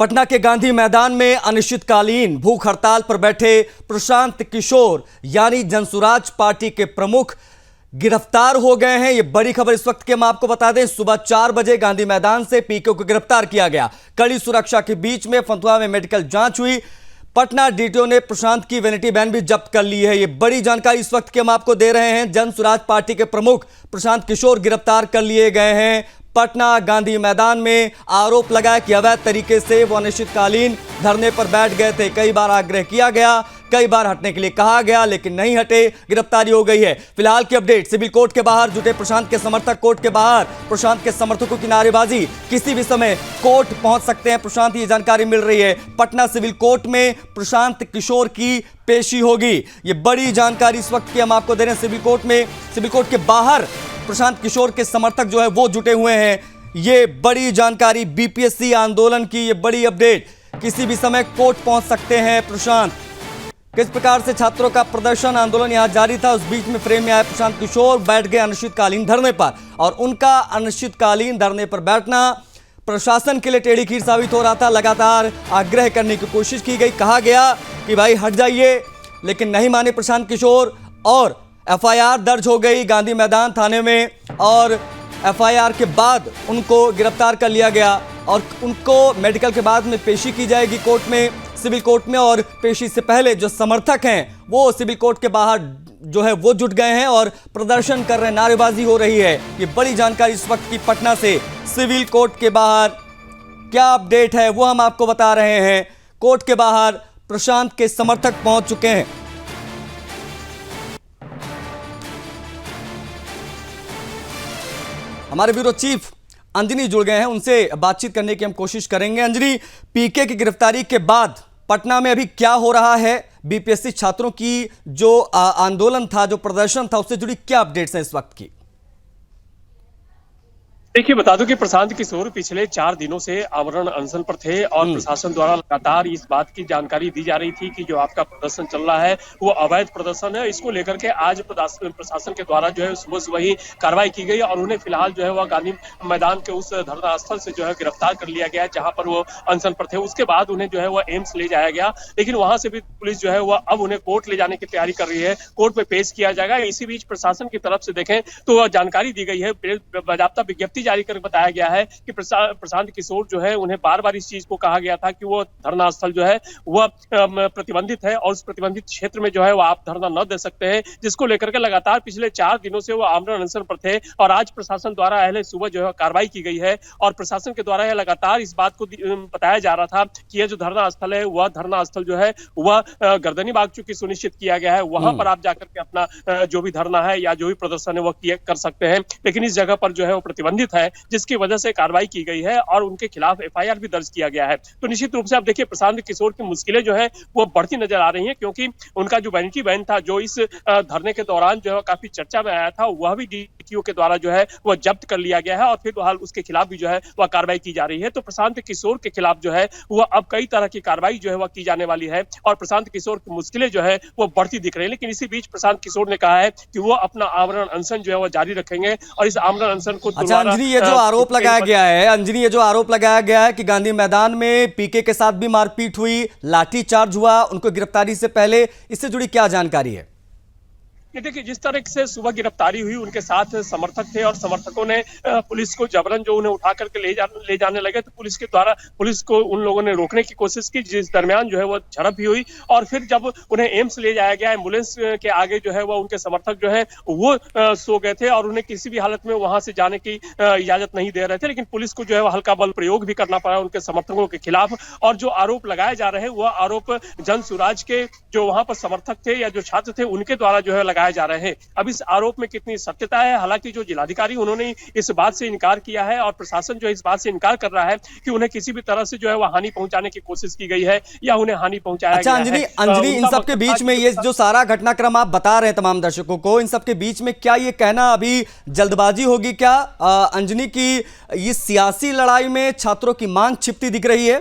पटना के गांधी मैदान में अनिश्चितकालीन भूख हड़ताल पर बैठे प्रशांत किशोर यानी जनसुराज पार्टी के प्रमुख गिरफ्तार हो गए हैं। ये बड़ी खबर इस वक्त की हम आपको बता दें, सुबह 4 बजे गांधी मैदान से पीके को गिरफ्तार किया गया। कड़ी सुरक्षा के बीच में फतुहा में मेडिकल जांच हुई। पटना डीटीओ ने प्रशांत की वैनिटी वैन भी जब्त कर ली है। ये बड़ी जानकारी इस वक्त की हम आपको दे रहे हैं। जनसुराज पार्टी के प्रमुख प्रशांत किशोर गिरफ्तार कर लिए गए हैं। पटना गांधी मैदान में आरोप लगाया कि अवैध तरीके से वो अनिश्चितकालीन धरने पर बैठ गए थे। कई बार आग्रह किया गया, कई बार हटने के लिए कहा गया, लेकिन नहीं हटे। गिरफ्तारी हो गई है। फिलहाल की अपडेट, सिविल कोर्ट के बाहर जुटे प्रशांत के समर्थक, कोर्ट के बाहर प्रशांत के समर्थकों की नारेबाजी। किसी भी समय कोर्ट पहुंच सकते हैं प्रशांत, ये जानकारी मिल रही है। पटना सिविल कोर्ट में प्रशांत किशोर की पेशी होगी। ये बड़ी जानकारी इस वक्त की हम आपको दे रहे हैं। सिविल कोर्ट के बाहर प्रशांत किशोर के समर्थक जो है वो जुटे हुए हैं। ये बड़ी जानकारी बीपीएससी आंदोलन की, ये बड़ी अपडेट। किसी भी समय कोर्ट पहुंच सकते हैं प्रशांत। किस प्रकार से छात्रों का प्रदर्शन आंदोलन यहां जारी था, उस बीच में फ्रेम में आए प्रशांत किशोर, बैठ गए अनिश्चितकालीन धरने पर। और उनका अनिश्चितकालीन धरने पर बैठना प्रशासन के लिए टेढ़ी खीर साबित हो रहा था। लगातार आग्रह करने की कोशिश की गई, कहा गया कि भाई हट जाइए, लेकिन नहीं माने प्रशांत किशोर और एफआईआर दर्ज हो गई गांधी मैदान थाने में। और एफआईआर के बाद उनको गिरफ्तार कर लिया गया और उनको मेडिकल के बाद में पेशी की जाएगी कोर्ट में, सिविल कोर्ट में। और पेशी से पहले जो समर्थक हैं वो सिविल कोर्ट के बाहर जो है वो जुट गए हैं और प्रदर्शन कर रहे हैं, नारेबाजी हो रही है। ये बड़ी जानकारी इस वक्त की पटना से सिविल कोर्ट के बाहर क्या अपडेट है वो हम आपको बता रहे हैं। कोर्ट के बाहर प्रशांत के समर्थक पहुंच चुके हैं। हमारे ब्यूरो चीफ अंजनी जुड़ गए हैं, उनसे बातचीत करने की हम कोशिश करेंगे। अंजनी, पीके की गिरफ्तारी के बाद पटना में अभी क्या हो रहा है? बीपीएससी छात्रों की जो आंदोलन था, जो प्रदर्शन था, उससे जुड़ी क्या अपडेट्स हैं इस वक्त की? देखिए, बता दूं कि प्रशांत किशोर पिछले 4 दिनों से आमरण अनशन पर थे और प्रशासन द्वारा लगातार इस बात की जानकारी दी जा रही थी कि जो आपका प्रदर्शन चल रहा है वो अवैध प्रदर्शन है। इसको लेकर के आज प्रशासन के द्वारा जो है सुबह सुबह ही कार्रवाई की गई और उन्हें फिलहाल जो है वह गांधी मैदान के उस धरना स्थल से जो है गिरफ्तार कर लिया गया, जहां पर वो अनशन पर थे। उसके बाद उन्हें जो है वह एम्स ले जाया गया, लेकिन वहां से भी पुलिस जो है वह अब उन्हें कोर्ट ले जाने की तैयारी कर रही है। कोर्ट में पेश किया जाएगा। इसी बीच प्रशासन की तरफ से देखें तो जानकारी दी गई है, बाकायदा विज्ञप्ति जारी कर बताया गया है कि प्रशांत किशोर जो है उन्हें बार बार इस चीज को कहा गया था कि वो धरना स्थल जो है वह प्रतिबंधित है और उस प्रतिबंधित क्षेत्र में जो है वो आप धरना न दे सकते हैं, जिसको लेकर के लगातार पिछले 4 दिनों से वो आमरण अनशन पर थे। और आज प्रशासन द्वारा अहले सुबह जो है कार्रवाई की गई है और प्रशासन के द्वारा यह लगातार इस बात को बताया जा रहा था कि यह जो धरना स्थल है वह धरना स्थल जो है वह गर्दनी बाग चूंकि सुनिश्चित किया गया है, वहां पर आप जाकर के अपना जो भी धरना है या जो भी प्रदर्शन है वह कर सकते हैं, लेकिन इस जगह पर जो है वो प्रतिबंधित है, जिसकी वजह से कार्रवाई की गई है और उनके खिलाफ एफआईआर भी दर्ज किया गया है। तो निश्चित रूप से आप देखिए प्रशांत किशोर की मुश्किलें जो है वो बढ़ती नजर आ रही हैं, क्योंकि उनका जो वैनिटी वैन था जो इस धरने के दौरान जो है काफी चर्चा में आया था, वह भी डीटीओ के द्वारा जो है वह जब्त कर लिया गया है और फिलहाल उसके खिलाफ भी जो है वह कार्रवाई की जा रही है। तो प्रशांत किशोर के खिलाफ जो है वह अब कई तरह की कार्रवाई जो है वह की जाने वाली है और प्रशांत किशोर की मुश्किलें जो है वो बढ़ती दिख रही है। लेकिन इसी बीच प्रशांत किशोर ने कहा है कि वो अपना आमरण अनशन जो है वह जारी रखेंगे और इस आमरण अनशन को अंजनी, ये जो आरोप लगाया गया है कि गांधी मैदान में पीके के साथ भी मारपीट हुई, लाठीचार्ज हुआ उनको गिरफ्तारी से पहले, इससे जुड़ी क्या जानकारी है? देखिए, जिस तरह से सुबह गिरफ्तारी हुई, उनके साथ समर्थक थे और समर्थकों ने पुलिस को जबरन जो उन्हें उठा करके ले जाने लगे, तो पुलिस को उन लोगों ने रोकने की कोशिश की, जिस दरमियान जो है वो झड़प भी हुई। और फिर जब उन्हें एम्स ले जाया गया, एम्बुलेंस के आगे जो है वो उनके समर्थक जो है वो सो गए थे और उन्हें किसी भी हालत में वहां से जाने की इजाजत नहीं दे रहे थे, लेकिन पुलिस को जो है हल्का बल प्रयोग भी करना पड़ा उनके समर्थकों के खिलाफ। और जो आरोप लगाए जा रहे हैं वह आरोप जनसुराज के जो वहां पर समर्थक थे या जो छात्र थे उनके द्वारा जो है लगाए जा रहे हैं। अब इस आरोप में कितनी सत्यता है, हालांकि जो जिलाधिकारी उन्होंने इस बात से इनकार किया है और प्रशासन जो इस बात से इनकार कर रहा है कि उन्हें किसी भी तरह से जो है वह हानि पहुंचाने की कोशिश की गई है या उन्हें हानि पहुंचाया गया है। अंजनी, इन सब के बीच में ये जो सारा घटनाक्रम आप बता रहे हैं तमाम दर्शकों को, इन सब के बीच में क्या ये कहना अभी जल्दबाजी होगी क्या अंजनी की इस सियासी लड़ाई में छात्रों की मांग छिपती दिख रही है?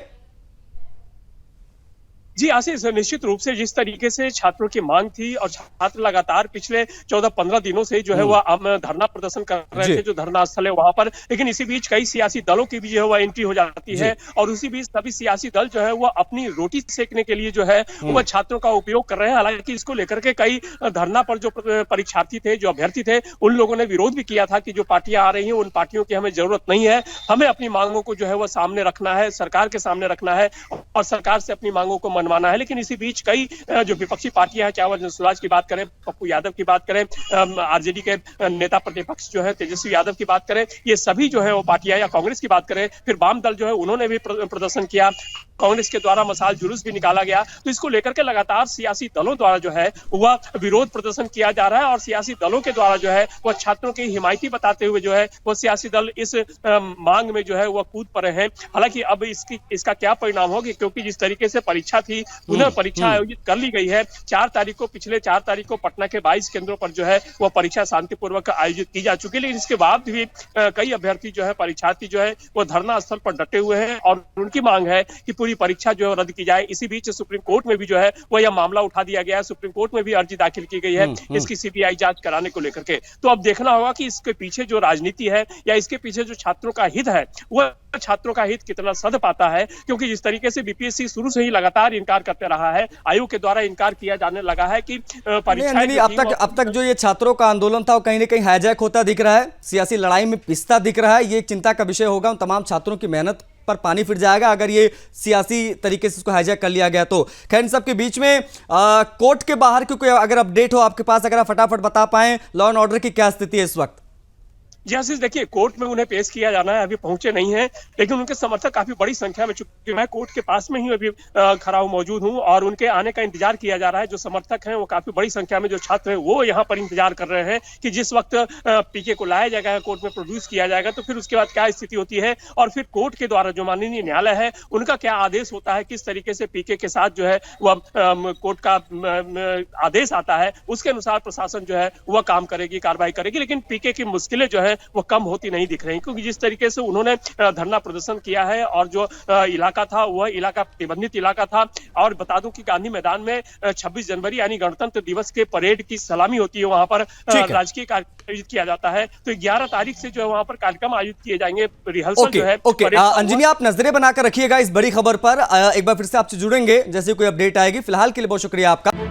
जी आशीष, निश्चित रूप से जिस तरीके से छात्रों की मांग थी और छात्र लगातार पिछले 14-15 दिनों से जो है वह धरना प्रदर्शन कर रहे थे, जो धरना स्थल है वहां पर, लेकिन इसी बीच कई सियासी दलों की भी जो है वह एंट्री हो जाती है और उसी बीच सभी सियासी दल जो है वह अपनी रोटी सेकने के लिए जो है वह छात्रों का उपयोग कर रहे हैं। हालांकि इसको लेकर के कई धरना पर जो परीक्षार्थी थे, जो अभ्यर्थी थे, उन लोगों ने विरोध भी किया था कि जो पार्टियां आ रही हैं उन पार्टियों की हमें जरूरत नहीं है, हमें अपनी मांगों को जो है वह सामने रखना है, सरकार के सामने रखना है और सरकार से अपनी मांगों को मनवाना है। लेकिन इसी बीच कई जो विपक्षी पार्टियां हैं, चाहे वह जनसुराज की बात करें, पप्पू यादव की बात करें, आरजेडी के नेता प्रतिपक्ष जो है तेजस्वी यादव की बात करें, ये सभी जो है वो पार्टियां, या कांग्रेस की बात करें, फिर वाम दल जो है उन्होंने भी प्रदर्शन किया, कांग्रेस के द्वारा मसाल जुलूस भी निकाला गया। तो इसको लेकर के लगातार सियासी दलों द्वारा जो है वह विरोध प्रदर्शन किया जा रहा है और सियासी दलों के द्वारा जो है वह छात्रों की हिमायती बताते हुए जो है वह सियासी दल इस मांग में जो है वह कूद पड़े हैं। हालांकि अब इसका क्या परिणाम होगा, क्योंकि जिस तरीके से परीक्षा थी, पुनः परीक्षा आयोजित कर ली गई है। पिछले 4 तारीख को पटना के 22 केंद्रों पर जो है वह परीक्षा शांतिपूर्वक आयोजित की जा चुकी है, लेकिन इसके बाद भी कई अभ्यर्थी जो है, परीक्षार्थी जो है वो धरना स्थल पर डटे हुए हैं और उनकी मांग है कि पूरी परीक्षा जो है रद्द की जाए। इसी बीच सुप्रीम कोर्ट में भी जो है वह यह मामला उठा दिया गया है, सुप्रीम कोर्ट में भी अर्जी दाखिल की गई है इसकी सीबीआई जांच कराने को लेकर के। तो अब देखना होगा कि इसके पीछे जो राजनीति है या इसके पीछे जो छात्रों का हित है वह छात्रों का हित कितना सध पाता है, क्योंकि जिस तरीके से बीपीएससी शुरू से ही लगातार इनकार करते रहा है, आयोग के द्वारा इनकार किया जाने लगा है कि परीक्षाएं नहीं, अब तक जो ये छात्रों का आंदोलन था वो कहीं ना कहीं हाईजैक होता दिख रहा है, सियासी लड़ाई में पिसता दिख रहा है। ये चिंता का विषय होगा, उन तमाम छात्रों की मेहनत पर पानी फिर जाएगा अगर ये सियासी तरीके से इसको हाईजैक कर लिया गया तो। खैर, इन सब के बीच में कोर्ट के बाहर की कोई अगर अपडेट हो आपके पास, अगर आप फटाफट बता पाएं, लॉ एंड ऑर्डर की क्या स्थिति है इस वक्त? जी आशीष, देखिए कोर्ट में उन्हें पेश किया जाना है, अभी पहुंचे नहीं है, लेकिन उनके समर्थक काफी बड़ी संख्या में, चूंकि मैं कोर्ट के पास में ही अभी खड़ा हूं, मौजूद हूं और उनके आने का इंतजार किया जा रहा है। जो समर्थक हैं वो काफी बड़ी संख्या में, जो छात्र हैं वो यहाँ पर इंतजार कर रहे हैं कि जिस वक्त पीके को लाया जाएगा, कोर्ट में प्रोड्यूस किया जाएगा, तो फिर उसके बाद क्या स्थिति होती है और फिर कोर्ट के द्वारा जो माननीय न्यायालय है उनका क्या आदेश होता है, किस तरीके से पीके के साथ जो है वह कोर्ट का आदेश आता है, उसके अनुसार प्रशासन जो है वह काम करेगी, कार्रवाई करेगी। लेकिन पीके की मुश्किलें जो है वो कम होती नहीं दिख रही, क्योंकि जिस तरीके से उन्होंने धरना प्रदर्शन किया है और जो इलाका था वह इलाका प्रतिबंधित इलाका था। और बता दूं कि गांधी मैदान में 26 जनवरी यानी गणतंत्र दिवस के परेड की सलामी होती है, वहां पर राजकीय कार्यक्रम आयोजित किया जाता है। तो 11 तारीख से जो है वहां पर कार्यक्रम आयोजित किए जाएंगे, रिहर्सल जो है। अंजनी, आप नजरें बनाकर रखिएगा इस बड़ी खबर पर, एक बार फिर से आपसे जुड़ेंगे जैसे कोई अपडेट आएगी। फिलहाल के लिए बहुत शुक्रिया आपका।